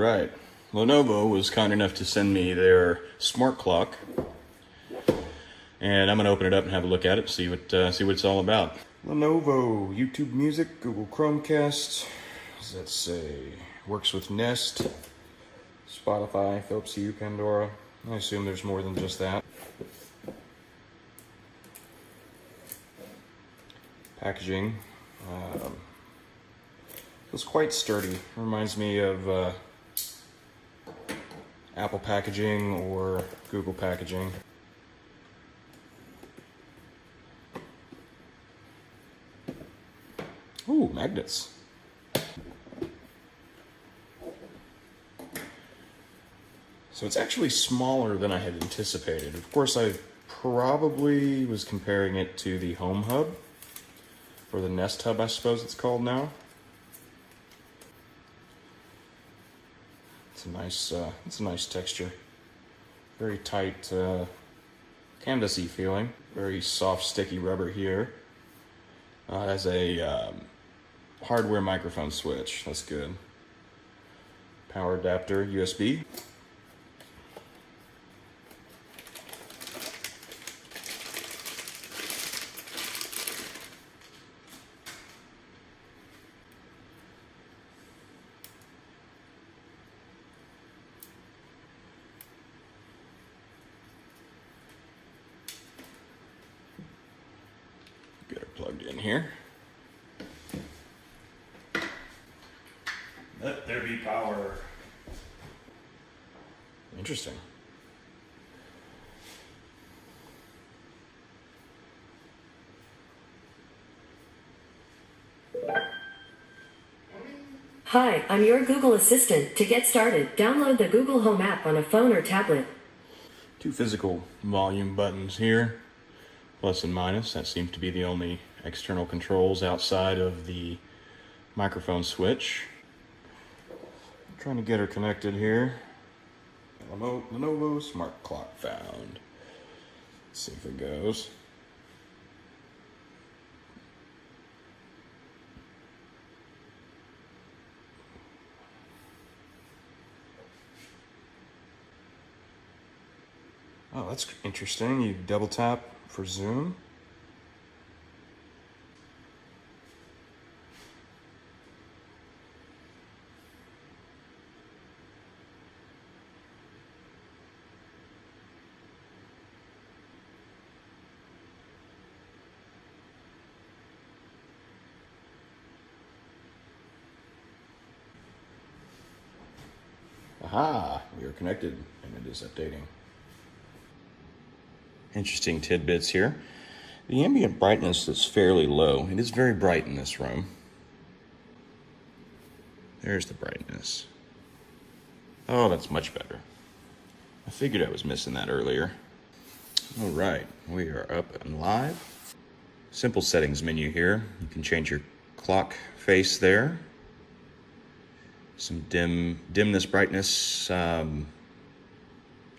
Alright, Lenovo was kind enough to send me their smart clock, and I'm going to open it up and have a look at it, see what it's all about. Lenovo, YouTube Music, Google Chromecast, what does that say? Works with Nest, Spotify, Philips Hue, Pandora. I assume there's more than just that. Packaging. It's quite sturdy. Reminds me of Apple packaging or Google packaging. Ooh, magnets. So it's actually smaller than I had anticipated. Of course, I probably was comparing it to the Home Hub, or the Nest Hub, I suppose it's called now. It's a nice texture. Very tight, canvasy feeling. Very soft, sticky rubber here. It has a hardware microphone switch. That's good. Power adapter, USB. Get her plugged in here. Let there be power. Interesting. Hi, I'm your Google Assistant. To get started, download the Google Home app on a phone or tablet. Two physical volume buttons here, plus and minus. That seems to be the only external controls outside of the microphone switch. I'm trying to get her connected here. Lenovo SmartClock found. Let's see if it goes. Oh, that's interesting. You double tap for zoom. Aha, we are connected and it is updating. Interesting tidbits here. The ambient brightness is fairly low. It is very bright in this room. There's the brightness. Oh, that's much better. I figured I was missing that earlier. All right, we are up and live. Simple settings menu here. You can change your clock face there. Some dimness, brightness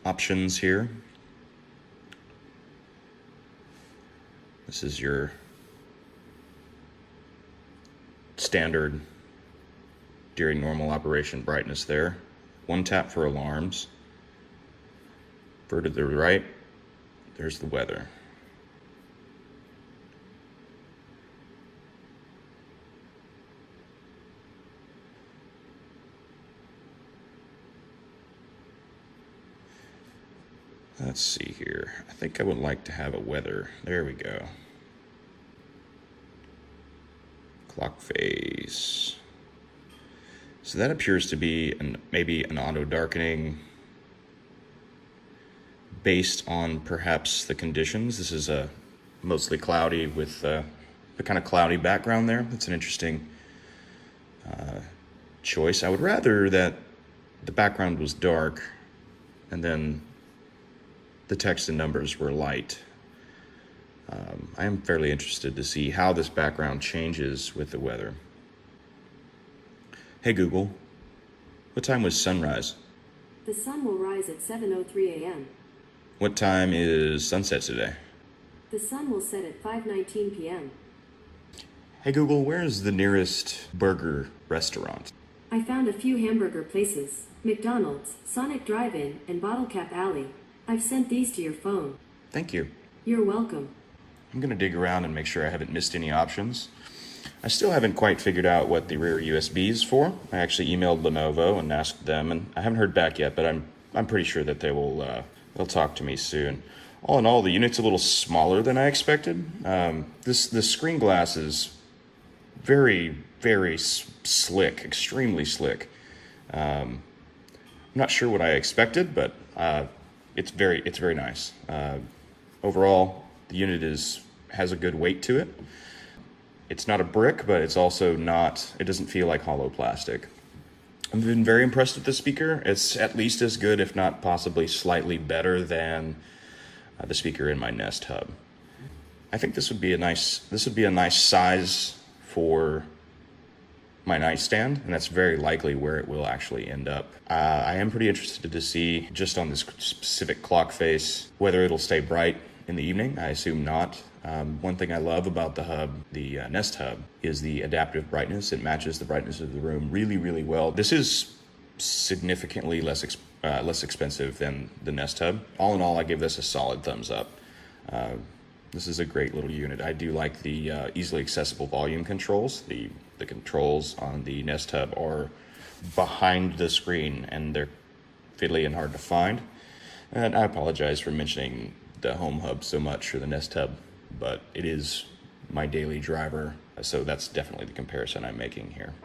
options here. This is your standard during normal operation brightness there. One tap for alarms. Over to the right, there's the weather. Let's see here. I think I would like to have a weather. There we go. Clock phase. So that appears to be maybe an auto darkening based on perhaps the conditions. This is a mostly cloudy with the kind of cloudy background there. That's an interesting choice. I would rather that the background was dark and then the text and numbers were light. I am fairly interested to see how this background changes with the weather. Hey Google, what time was sunrise? The sun will rise at 7:03 a.m. What time is sunset today? The sun will set at 5:19 p.m. Hey Google, where is the nearest burger restaurant? I found a few hamburger places, McDonald's, Sonic Drive-In, and Bottle Cap Alley. I've sent these to your phone. Thank you. You're welcome. I'm going to dig around and make sure I haven't missed any options. I still haven't quite figured out what the rear USB is for. I actually emailed Lenovo and asked them, and I haven't heard back yet, but I'm pretty sure that they'll talk to me soon. All in all, the unit's a little smaller than I expected. The screen glass is very, very slick, extremely slick. I'm not sure what I expected, but it's very nice. Overall, the unit has a good weight to it. It's not a brick, but it's also not, it doesn't feel like hollow plastic. I've been very impressed with this speaker. It's at least as good, if not possibly slightly better than the speaker in my Nest Hub. I think this would be a nice size for my nightstand, and that's very likely where it will actually end up. I am pretty interested to see, just on this specific clock face, whether it'll stay bright in the evening. I assume not. One thing I love about the hub, the Nest Hub, is the adaptive brightness. It matches the brightness of the room really, really well. This is significantly less expensive than the Nest Hub. All in all, I give this a solid thumbs up. This is a great little unit. I do like the easily accessible volume controls. The controls on the Nest Hub are behind the screen, and they're fiddly and hard to find. And I apologize for mentioning the Home Hub so much, or the Nest Hub, but it is my daily driver, so that's definitely the comparison I'm making here.